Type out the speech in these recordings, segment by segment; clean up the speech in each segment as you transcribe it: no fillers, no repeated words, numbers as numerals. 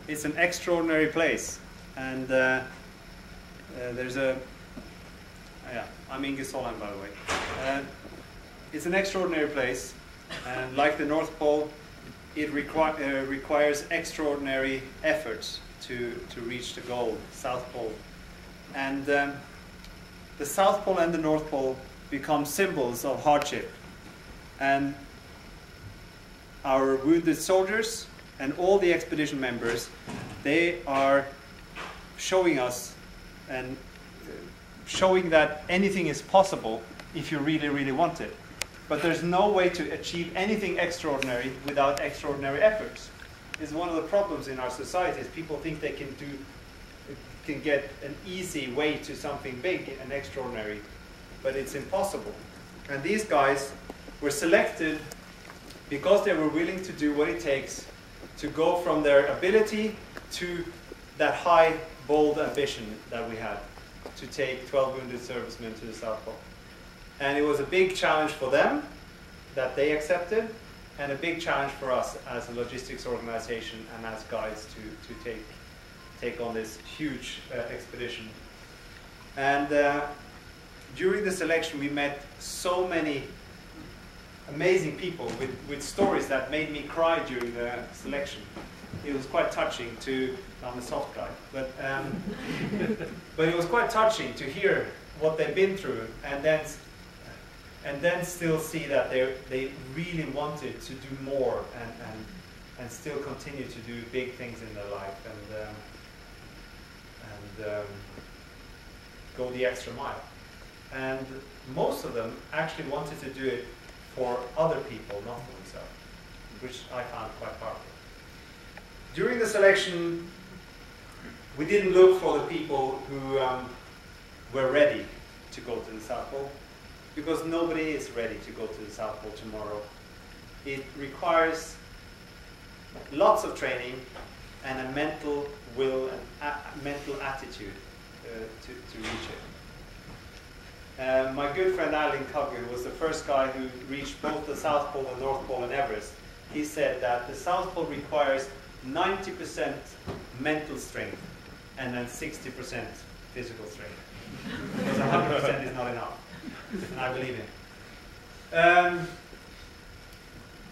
It's an extraordinary place, and there's a I'm Inge Solheim, by the way. It's an extraordinary place, and like the North Pole, it requires extraordinary efforts to reach the goal, South Pole. And the South Pole and the North Pole become symbols of hardship. And our wounded soldiers and all the expedition members, they are showing us and showing that anything is possible if you really, really want it. But there's no way to achieve anything extraordinary without extraordinary efforts. It's one of the problems in our societies. People think they can get an easy way to something big and extraordinary, but it's impossible. And these guys were selected because they were willing to do what it takes to go from their ability to that high, bold ambition that we had to take 12 wounded servicemen to the South Pole. And it was a big challenge for them that they accepted, and a big challenge for us as a logistics organization and as guides to take on this huge expedition. And during the selection we met so many amazing people with stories that made me cry during the selection. It was quite touching I'm a soft guy, but it was quite touching to hear what they've been through, and then still see that they really wanted to do more and still continue to do big things in their life and go the extra mile. And most of them actually wanted to do it for other people, not for themselves, which I found quite powerful. During the selection, we didn't look for the people who were ready to go to the South Pole, because nobody is ready to go to the South Pole tomorrow. It requires lots of training and a mental will and mental attitude to reach it. My good friend Alan Cugger, who was the first guy who reached both the South Pole, the North Pole and Everest, he said that the South Pole requires 90% mental strength and then 60% physical strength. Because 100% is not enough. And I believe him.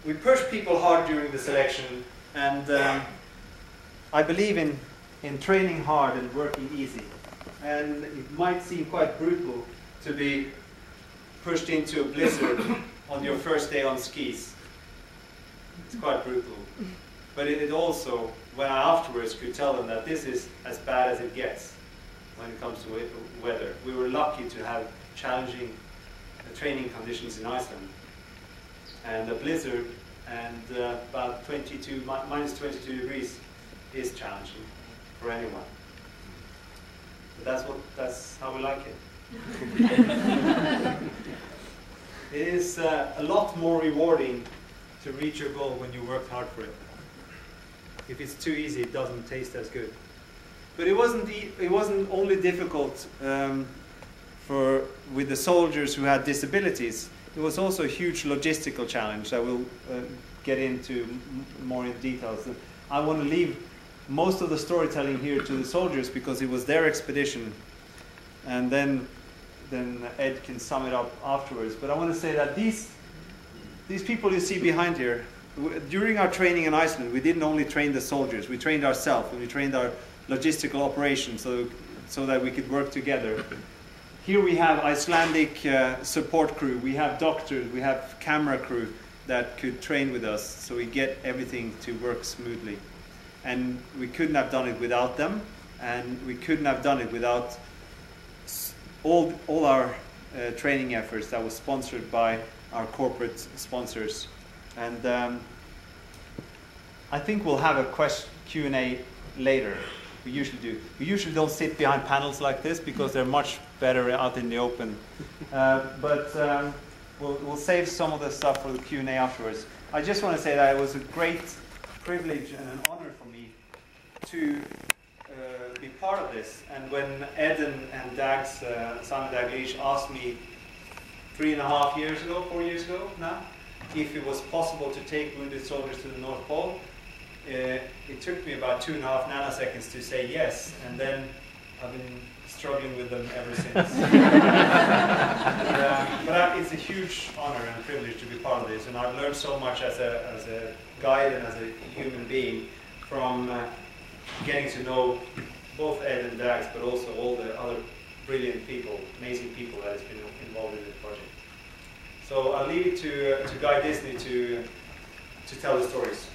We pushed people hard during the selection, and I believe in training hard and working easy. And it might seem quite brutal to be pushed into a blizzard on your first day on skis. It's quite brutal. But it also, when I afterwards could tell them that this is as bad as it gets when it comes to weather. We were lucky to have challenging training conditions in Iceland. And a blizzard and about minus 22 degrees is challenging for anyone. But that's how we like it. It is a lot more rewarding to reach your goal when you work hard for it. If it's too easy, it doesn't taste as good. But it wasn't only difficult with the soldiers who had disabilities. It was also a huge logistical challenge that we'll get into more in details. I want to leave most of the storytelling here to the soldiers because it was their expedition, and then Ed can sum it up afterwards. But I want to say that these people you see behind here, during our training in Iceland, we didn't only train the soldiers, we trained ourselves, and we trained our logistical operations so that we could work together. Here we have Icelandic support crew, we have doctors, we have camera crew that could train with us, so we get everything to work smoothly. And we couldn't have done it without them, and we couldn't have done it without all our training efforts that was sponsored by our corporate sponsors. And I think we'll have a Q&A later. We usually do. We usually don't sit behind panels like this because they're much better out in the open. But we'll save some of the stuff for the Q&A afterwards. I just want to say that it was a great privilege and an honor for me to be part of this. And when Ed and Simon Daglish asked me 4 years ago now, if it was possible to take wounded soldiers to the North Pole. It took me about 2.5 nanoseconds to say yes, and then I've been struggling with them ever since. But it's a huge honor and privilege to be part of this, and I've learned so much as a guide and as a human being from getting to know both Ed and Dax, but also all the other brilliant people, amazing people that has been involved in this project. So I'll leave it to Guy Disney to tell the stories.